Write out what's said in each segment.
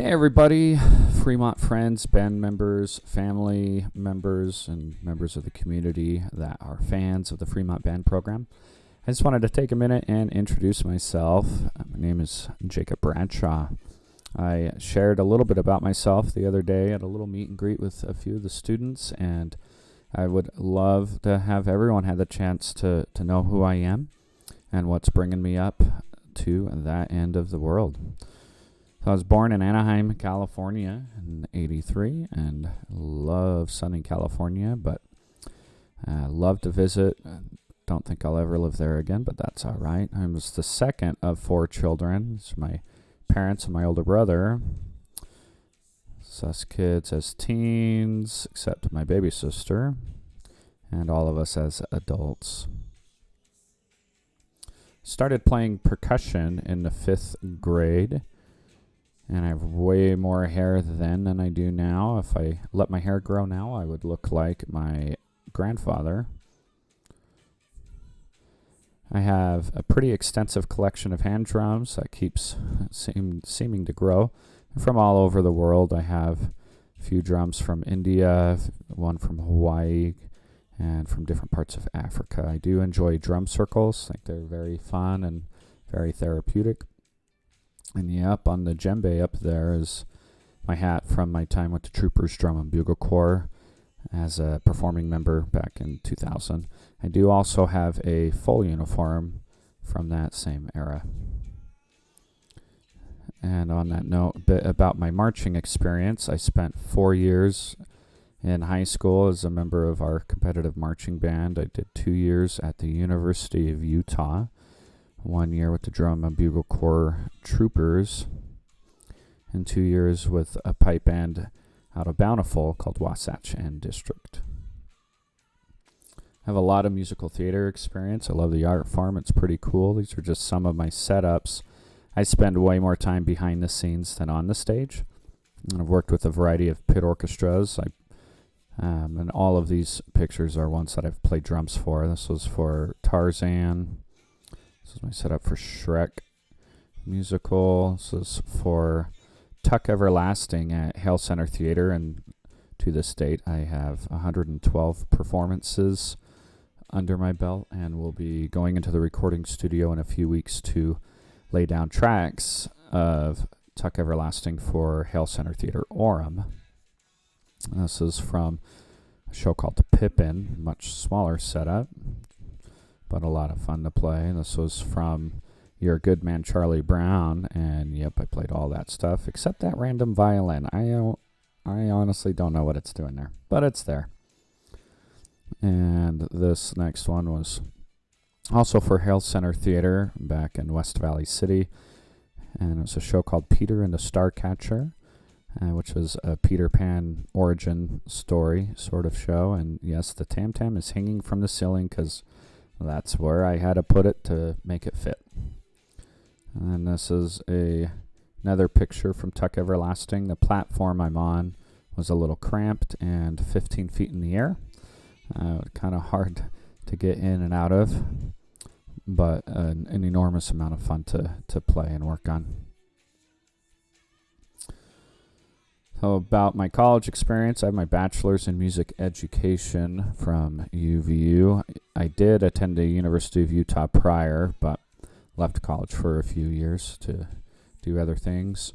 Hey everybody, Fremont friends, band members, family members, and members of the community that are fans of the Fremont band program. I just wanted to take a minute and introduce myself. My name is Jacob Bradshaw. I shared a little bit about myself the other day at a little meet and greet with a few of the students, and I would love to have everyone have the chance to know who I am and what's bringing me up to that end of the world. So I was born in Anaheim, California in '83 and love Southern California, but love to visit. Don't think I'll ever live there again, but that's all right. I was the second of four children. It's my parents and my older brother. It's us kids as teens, except my baby sister, and all of us as adults. Started playing percussion in the 5th grade. And I have way more hair then than I do now. If I let my hair grow now, I would look like my grandfather. I have a pretty extensive collection of hand drums that keeps seeming to grow. From all over the world, I have a few drums from India, one from Hawaii, and from different parts of Africa. I do enjoy drum circles. I think they're very fun and very therapeutic. And up on the djembe up there is my hat from my time with the Troopers Drum and Bugle Corps as a performing member back in 2000. I do also have a full uniform from that same era. And on that note, a bit about my marching experience. I spent 4 years in high school as a member of our competitive marching band. I did 2 years at the University of Utah. 1 year with the Drum and Bugle Corps Troopers, and 2 years with a pipe band out of Bountiful called Wasatch and District. I have a lot of musical theater experience. I love the art form. It's pretty cool. These are just some of my setups. I spend way more time behind the scenes than on the stage. And I've worked with a variety of pit orchestras. And all of these pictures are ones that I've played drums for. This was for Tarzan. This is my setup for Shrek musical. This is for Tuck Everlasting at Hale Center Theater, and to this date I have 112 performances under my belt, and will be going into the recording studio in a few weeks to lay down tracks of Tuck Everlasting for Hale Center Theater Orem. This is from a show called The Pippin, much smaller setup, but a lot of fun to play. This was from Your Good Man Charlie Brown, and yep, I played all that stuff except that random violin. I honestly don't know what it's doing there, but it's there. And this next one was also for Hale Center Theater back in West Valley City, and it was a show called Peter and the Starcatcher, which was a Peter Pan origin story sort of show. And yes, the tam-tam is hanging from the ceiling because that's where I had to put it to make it fit. And this is another picture from Tuck Everlasting. The platform I'm on was a little cramped and 15 feet in the air. Kind of hard to get in and out of, but an enormous amount of fun to play and work on. So about my college experience, I have my bachelor's in music education from UVU. I did attend the University of Utah prior, but left college for a few years to do other things.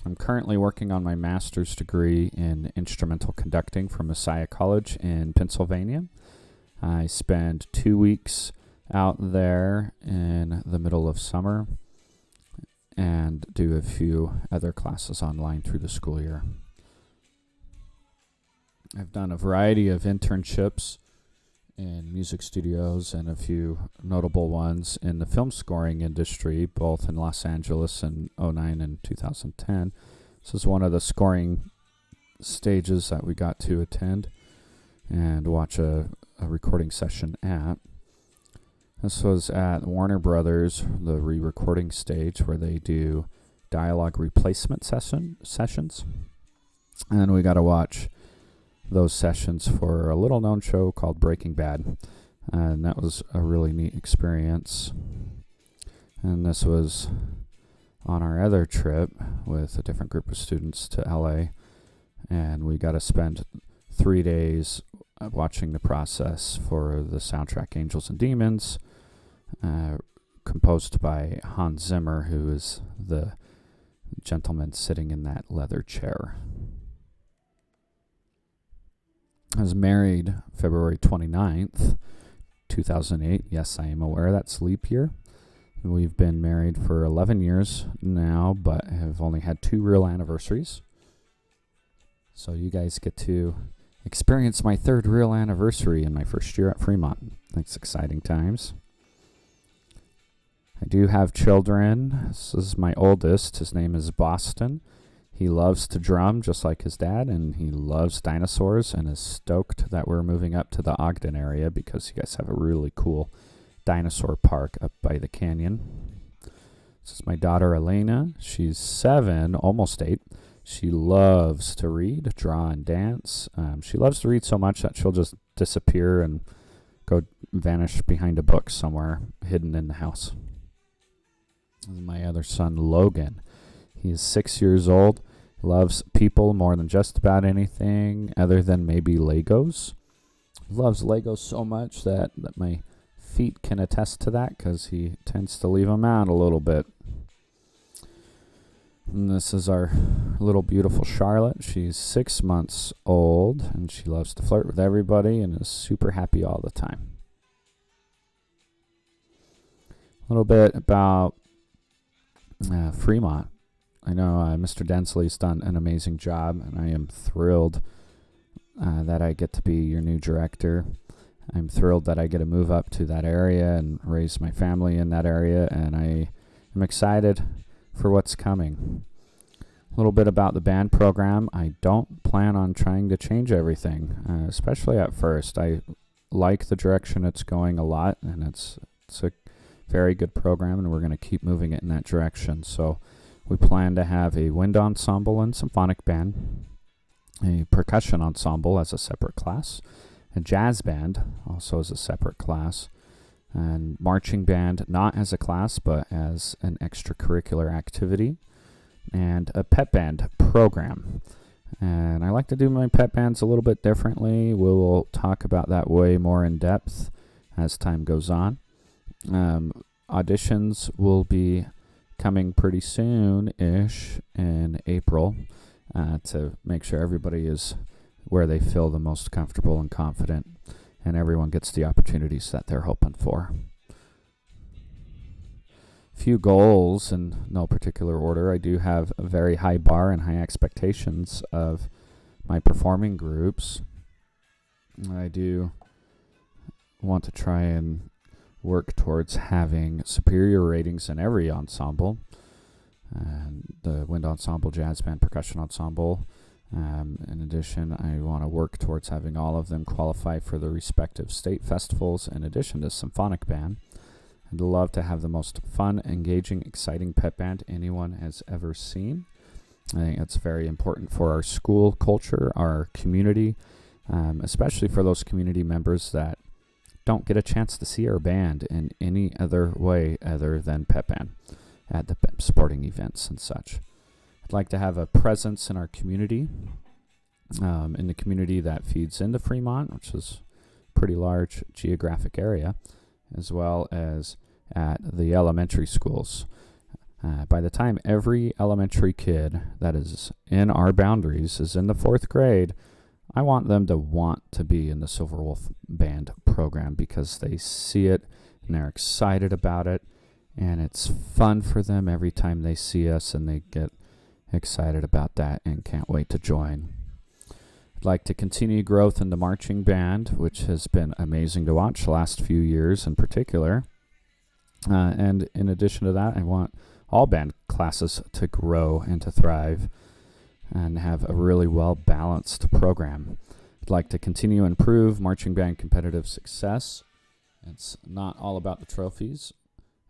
I'm currently working on my master's degree in instrumental conducting from Messiah College in Pennsylvania. I spend 2 weeks out there in the middle of summer and do a few other classes online through the school year. I've done a variety of internships in music studios and a few notable ones in the film scoring industry, both in Los Angeles in 2009 and 2010. This is one of the scoring stages that we got to attend and watch a recording session at. This was at Warner Brothers, the re-recording stage where they do dialogue replacement sessions. And we got to watch those sessions for a little known show called Breaking Bad, and that was a really neat experience. And this was on our other trip with a different group of students to LA, and we got to spend 3 days watching the process for the soundtrack Angels and Demons, composed by Hans Zimmer, who is the gentleman sitting in that leather chair. I was married February 29th, 2008. Yes, I am aware that's leap year. We've been married for 11 years now, but have only had 2 real anniversaries. So you guys get to experience my 3rd real anniversary in my first year at Fremont. That's exciting times. I do have children. This is my oldest. His name is Boston. He loves to drum just like his dad, and he loves dinosaurs and is stoked that we're moving up to the Ogden area because you guys have a really cool dinosaur park up by the canyon. This is my daughter Elena. She's 7, almost 8. She loves to read, draw, and dance. She loves to read so much that she'll just disappear and go vanish behind a book somewhere hidden in the house. This is my other son Logan. He is 6 years old. Loves people more than just about anything other than maybe Legos. Loves Legos so much that my feet can attest to that because he tends to leave them out a little bit. And this is our little beautiful Charlotte. She's 6 months old, and she loves to flirt with everybody and is super happy all the time. A little bit about Fremont. I know Mr. Densley's done an amazing job, and I am thrilled that I get to be your new director. I'm thrilled that I get to move up to that area and raise my family in that area, and I am excited for what's coming. A little bit about the band program. I don't plan on trying to change everything, especially at first. I like the direction it's going a lot, and it's a very good program, and we're going to keep moving it in that direction. So we plan to have a wind ensemble and symphonic band, a percussion ensemble as a separate class, a jazz band also as a separate class, and marching band not as a class but as an extracurricular activity, and a pep band program. And I like to do my pep bands a little bit differently. We'll talk about that way more in depth as time goes on. Auditions will be coming pretty soon-ish in April to make sure everybody is where they feel the most comfortable and confident, and everyone gets the opportunities that they're hoping for. Few goals in no particular order. I do have a very high bar and high expectations of my performing groups. I do want to try and work towards having superior ratings in every ensemble. The wind ensemble, jazz band, percussion ensemble. In addition, I want to work towards having all of them qualify for the respective state festivals in addition to symphonic band. I'd love to have the most fun, engaging, exciting pep band anyone has ever seen. I think that's very important for our school culture, our community, especially for those community members that don't get a chance to see our band in any other way other than pep band at the sporting events and such. I'd like to have a presence in our community, in the community that feeds into Fremont, which is a pretty large geographic area, as well as at the elementary schools. By the time every elementary kid that is in our boundaries is in the 4th grade, I want them to want to be in the Silver Wolf Band program because they see it and they're excited about it, and it's fun for them every time they see us, and they get excited about that and can't wait to join. I'd like to continue growth in the marching band, which has been amazing to watch the last few years in particular. And in addition to that, I want all band classes to grow and to thrive and have a really well-balanced program. I'd like to continue and improve marching band competitive success. It's not all about the trophies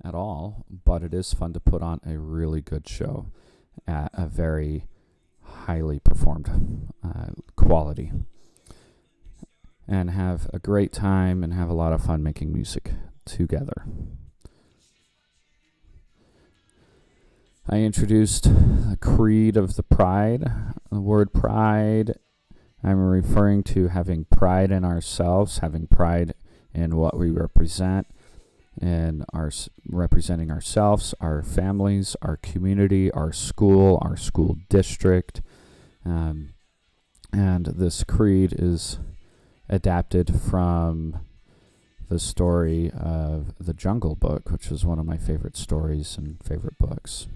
at all, but it is fun to put on a really good show at a very highly performed quality, and have a great time and have a lot of fun making music together. I introduced the creed of the pride. The word pride, I'm referring to having pride in ourselves, having pride in what we represent, and representing ourselves, our families, our community, our school district. And this creed is adapted from the story of The Jungle Book, which is one of my favorite stories and favorite books.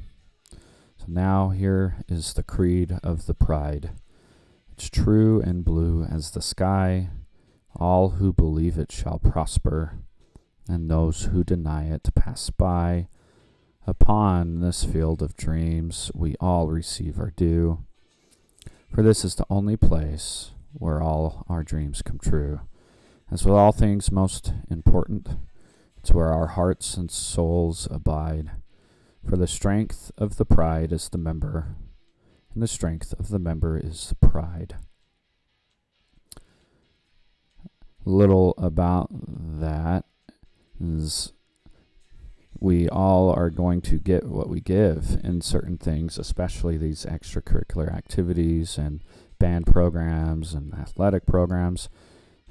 So now here is the creed of the pride. It's true and blue as the sky. All who believe it shall prosper, and those who deny it pass by. Upon this field of dreams we all receive our due, for this is the only place where all our dreams come true. As with all things most important, it's where our hearts and souls abide. For the strength of the pride is the member, and the strength of the member is the pride. Little about that is we all are going to get what we give in certain things, especially these extracurricular activities and band programs and athletic programs.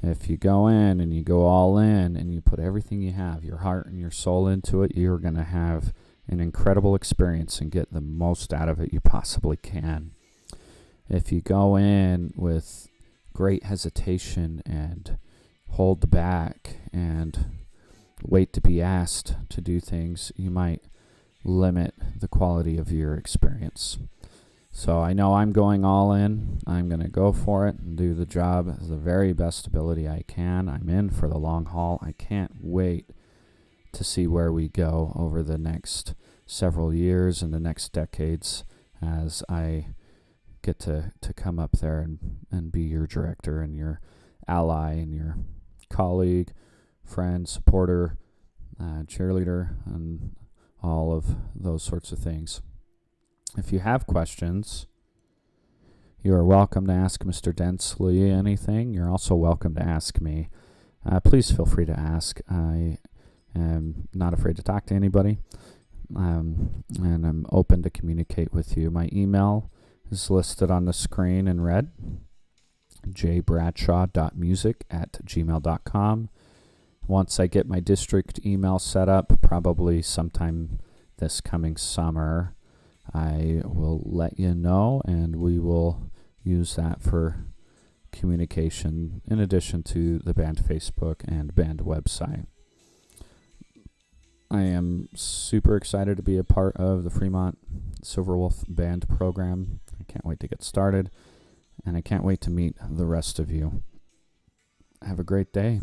If you go in and you go all in and you put everything you have, your heart and your soul into it, you're going to have an incredible experience and get the most out of it you possibly can. If you go in with great hesitation and hold back and wait to be asked to do things, you might limit the quality of your experience. So I know I'm going all in. I'm going to go for it and do the job as the very best ability I can. I'm in for the long haul. I can't wait to see where we go over the next several years and the next decades as I get to come up there and be your director and your ally and your colleague, friend, supporter, cheerleader, and all of those sorts of things. If you have questions, you are welcome to ask Mr. Densley anything. You're also welcome to ask me. Please feel free to ask. I am not afraid to talk to anybody, and I'm open to communicate with you. My email is listed on the screen in red, jbradshaw.music@gmail.com. Once I get my district email set up, probably sometime this coming summer, I will let you know, and we will use that for communication in addition to the band Facebook and band website. I am super excited to be a part of the Fremont Silver Wolf Band program. I can't wait to get started, and I can't wait to meet the rest of you. Have a great day.